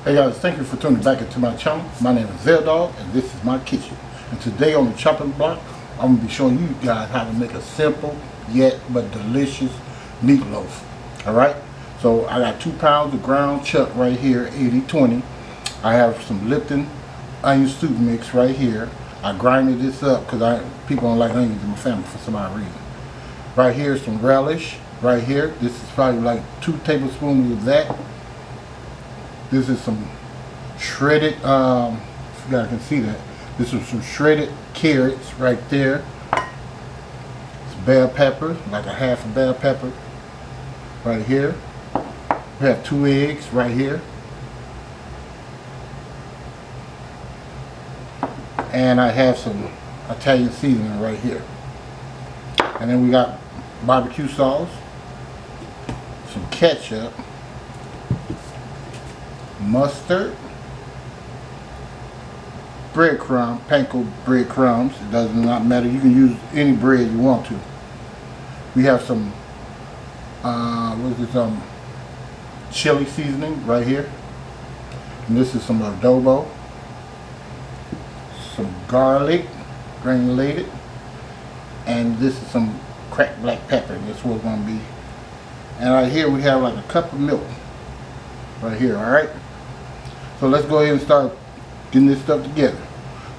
Hey guys, thank you for tuning back into my channel. My name is VELDOGGS and this is my kitchen. And today on the chopping block, I'm going to be showing you guys how to make a simple yet but delicious meatloaf. Alright, so I got 2 pounds of ground chuck right here, 80/20. I have some Lipton onion soup mix right here. I grinded this up because people don't like onions in my family for some odd reason. Right here, some relish. Right here, this is probably like 2 tablespoons of that. This is some shredded, I forgot I can see that. This is some shredded carrots right there. It's bell pepper, like a half a bell pepper right here. We have 2 eggs right here. And I have some Italian seasoning right here. And then we got barbecue sauce, some ketchup, mustard, breadcrumb, panko breadcrumbs. It does not matter. You can use any bread you want to. We have some what is this, chili seasoning right here. And this is some adobo, some garlic, granulated, and this is some cracked black pepper. That's what it's going to be. And right here we have like a cup of milk right here. All right, so let's go ahead and start getting this stuff together.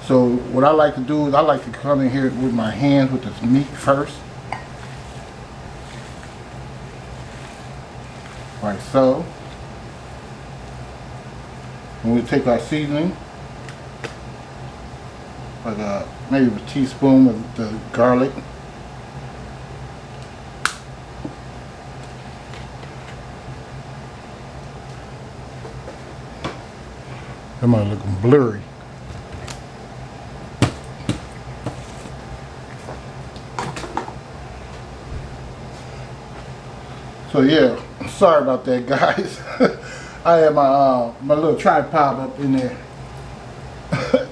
So what I like to do is I like to come in here with my hands with this meat first, like so. And we'll take our seasoning, like maybe a teaspoon of the garlic. That might look blurry. So yeah, sorry about that, guys. I had my little tripod up in there,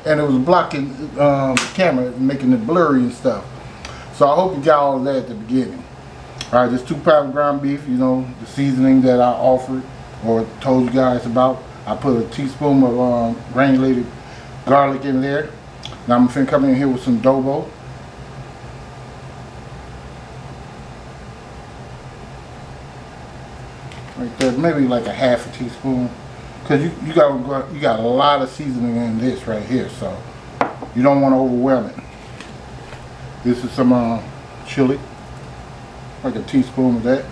and it was blocking the camera, making it blurry and stuff. So I hope you got all of that at the beginning. All right, this 2 pound ground beef. You know, the seasoning that I offered or told you guys about. I put a teaspoon of granulated garlic in there. Now I'm finna come in here with some adobo. Right there, maybe like a half a teaspoon, because you got a lot of seasoning in this right here, so you don't want to overwhelm it. This is some chili, like a teaspoon of that.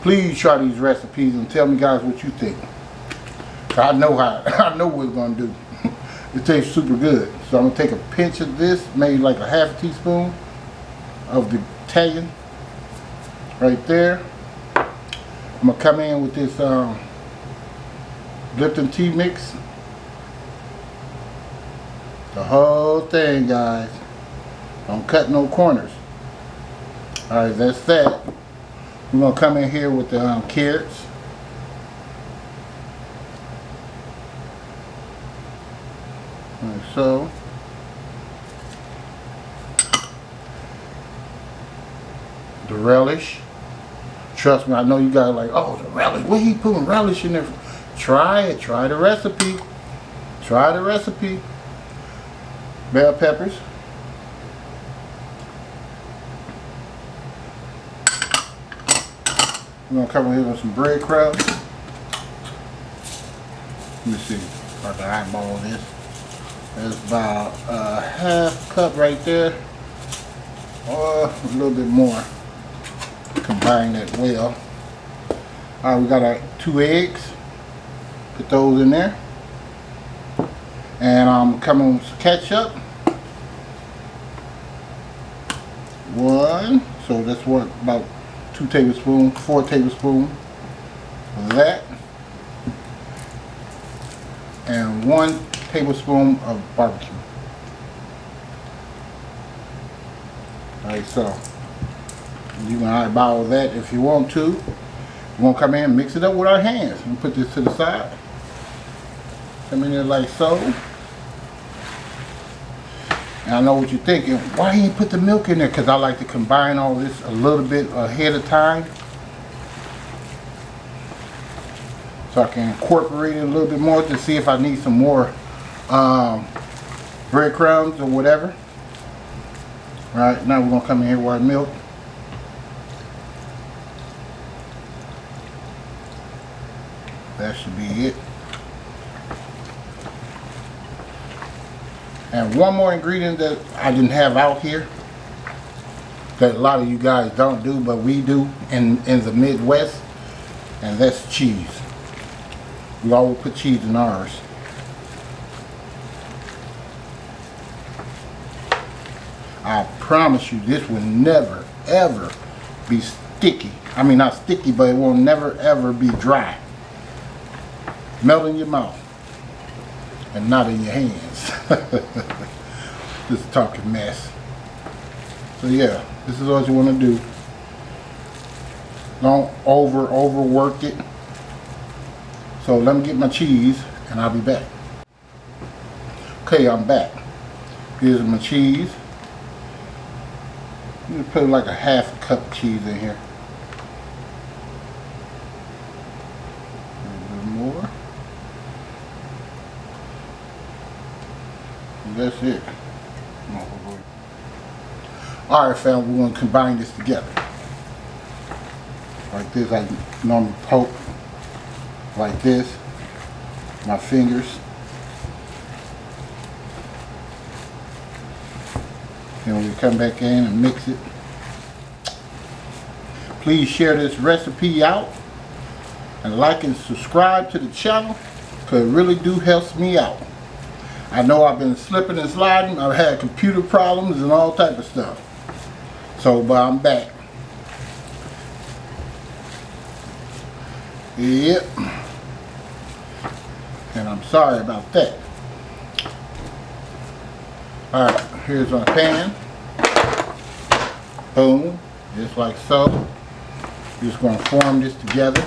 Please try these recipes and tell me, guys, what you think. I know what it's gonna do. It tastes super good. So I'm gonna take a pinch of this, maybe like a half a teaspoon of the Italian right there. I'm gonna come in with this Lipton tea mix. The whole thing, guys. Don't cut no corners. All right, that's that. We're going to come in here with the carrots. Like so. The relish. Trust me, I know you guys are like, oh, the relish. What are you putting relish in there for? Try it. Try the recipe. Try the recipe. Bell peppers. We're going to cover here with some breadcrumbs. Let me see if I can eyeball this. There's about a half cup right there, or a little bit more. Combine that well. Alright, we got our 2 eggs. Put those in there. And I'm coming with some ketchup. 1, so that's what, about 2 tablespoons, 4 tablespoons of that, and 1 tablespoon of barbecue. Alright, so you can eyeball that if you want to. We're going to come in and mix it up with our hands and put this to the side. Come in there like so. And I know what you're thinking, why didn't you put the milk in there? Because I like to combine all this a little bit ahead of time so I can incorporate it a little bit more to see if I need some more breadcrumbs or whatever. Alright, now we're going to come in here with our milk. That should be it. And one more ingredient that I didn't have out here that a lot of you guys don't do, but we do in the Midwest, and that's cheese. We always put cheese in ours. I promise you this will never ever be sticky. I mean, not sticky, but it will never ever be dry. Melt in your mouth and not in your hands. Just talking mess. So yeah, this is what you want to do. Don't overwork it. So let me get my cheese and I'll be back. Okay, I'm back. Here's my cheese. I'm gonna put like a half a cup of cheese in here. A little more. And that's it. Alright fam, we're going to combine this together. Like this, I normally poke like this, my fingers. Then we come back in and mix it. Please share this recipe out and like and subscribe to the channel, because it really do helps me out. I know I've been slipping and sliding. I've had computer problems and all type of stuff. So, but I'm back. Yep. And I'm sorry about that. Alright, here's our pan. Boom. Just like so. Just going to form this together.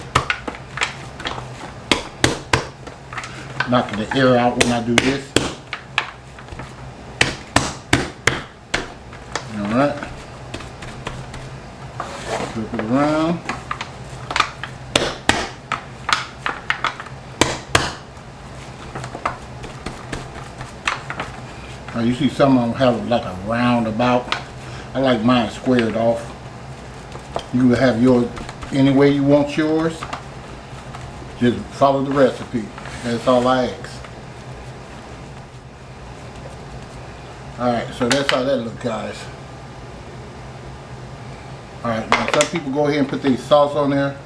Knocking the air out when I do this. Alright. Flip it around. Now you see some of them have like a roundabout. I like mine squared off. You can have yours any way you want yours. Just follow the recipe. That's all I ask. Alright, so that's how that looks, guys. Alright, now some people go ahead and put their sauce on there,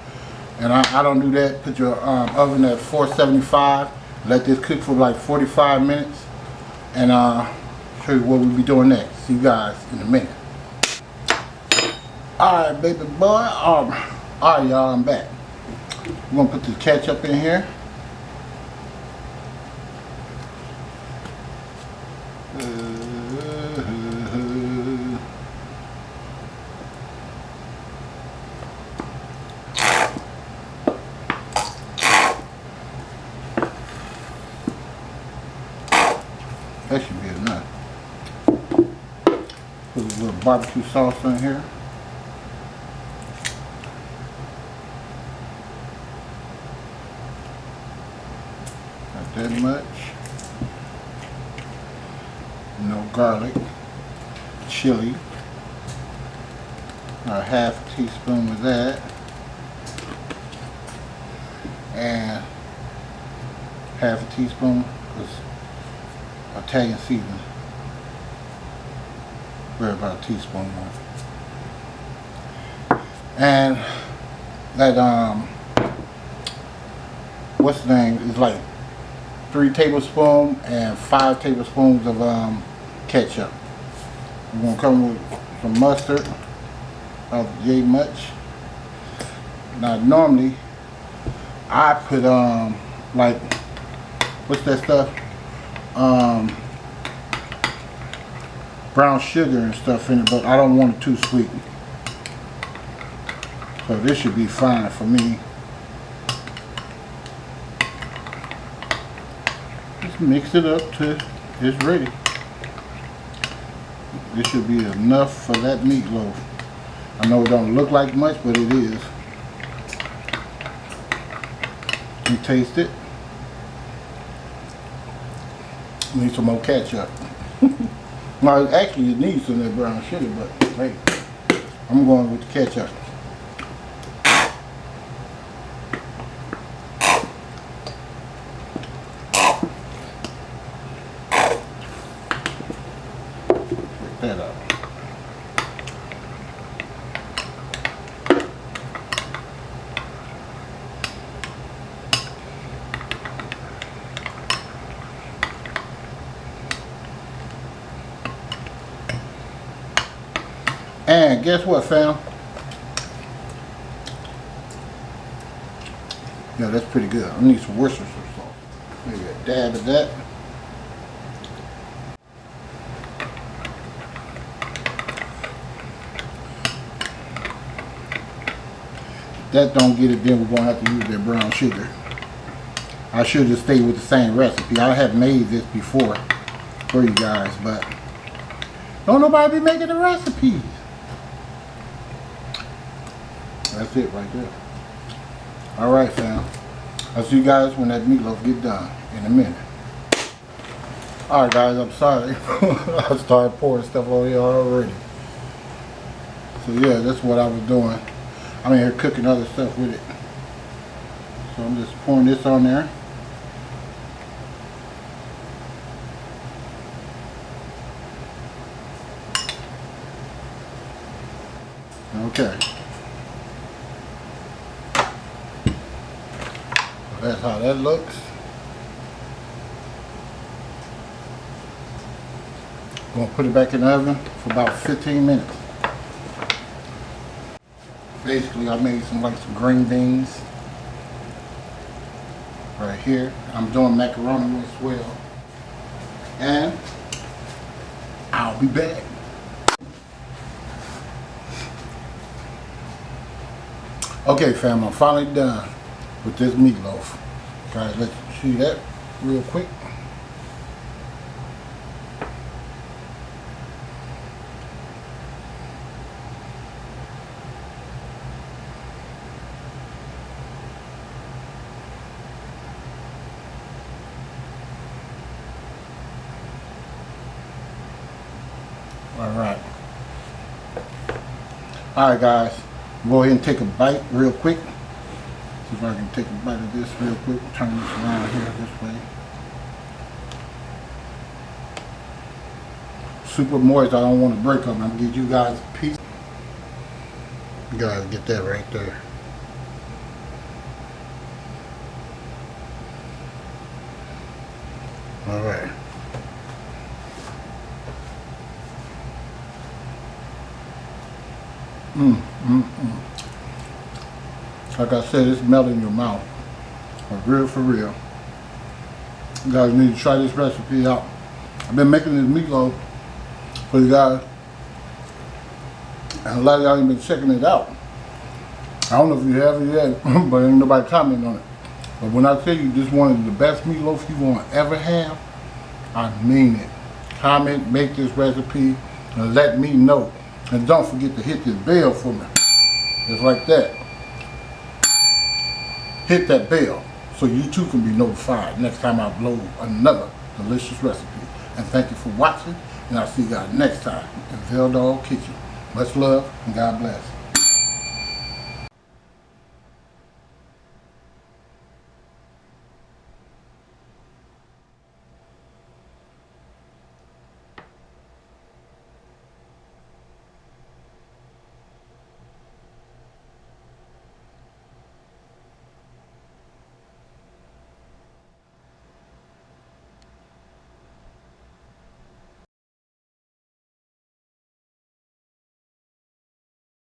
and I don't do that. Put your oven at 475. Let this cook for like 45 minutes, and show you what we'll be doing next. See you guys in a minute. Alright, baby boy. Alright, y'all, I'm back. We're gonna put the ketchup in here. That should be enough. Put a little barbecue sauce in here. Not that much. No garlic. Chili. A half a teaspoon of that. And half a teaspoon of Italian seasoning. We're about a teaspoon more. And that what's the name, is like 3 tablespoons and 5 tablespoons of ketchup. We're gonna come with some mustard, about yay much. Now normally I put like, what's that stuff? Brown sugar and stuff in it, but I don't want it too sweet. So this should be fine for me. Just mix it up till it's ready. This should be enough for that meatloaf. I know it don't look like much, but it is. You taste it. Need some more ketchup. No, actually it needs some of that brown sugar, but hey, I'm going with the ketchup. Pick that up. And guess what, fam? Yeah, that's pretty good. I need some Worcestershire sauce. Maybe a dab of that. If that don't get it, then we're gonna have to use that brown sugar. I should just stay with the same recipe. I have made this before for you guys, but don't nobody be making the recipes. That's it right there. Alright, fam. I'll see you guys when that meatloaf get done in a minute. Alright guys, I'm sorry. I started pouring stuff over here already. So yeah, that's what I was doing. I'm in here cooking other stuff with it. So I'm just pouring this on there. Okay. That's how that looks. I'm gonna put it back in the oven for about 15 minutes. Basically, I made some green beans right here. I'm doing macaroni as well, and I'll be back. Okay, fam, I'm finally done with this meatloaf. Guys, let's see that real quick. Alright. Alright guys, go ahead and take a bite real quick. See if I can take a bite of this real quick. Turn this around here this way. Super moist. I don't want to break them. I'm going to give you guys a piece. You guys get that right there. Alright. Like I said, it's melting in your mouth. For real. You guys need to try this recipe out. I've been making this meatloaf for you guys, and a lot of y'all ain't been checking it out. I don't know if you have it yet, but ain't nobody commenting on it. But when I tell you this is one of the best meatloaf you're gonna ever have, I mean it. Comment, make this recipe, and let me know. And don't forget to hit this bell for me. Just like that. Hit that bell so you too can be notified next time I upload another delicious recipe. And thank you for watching, and I'll see you guys next time in VELDOGGS Kitchen. Much love and God bless.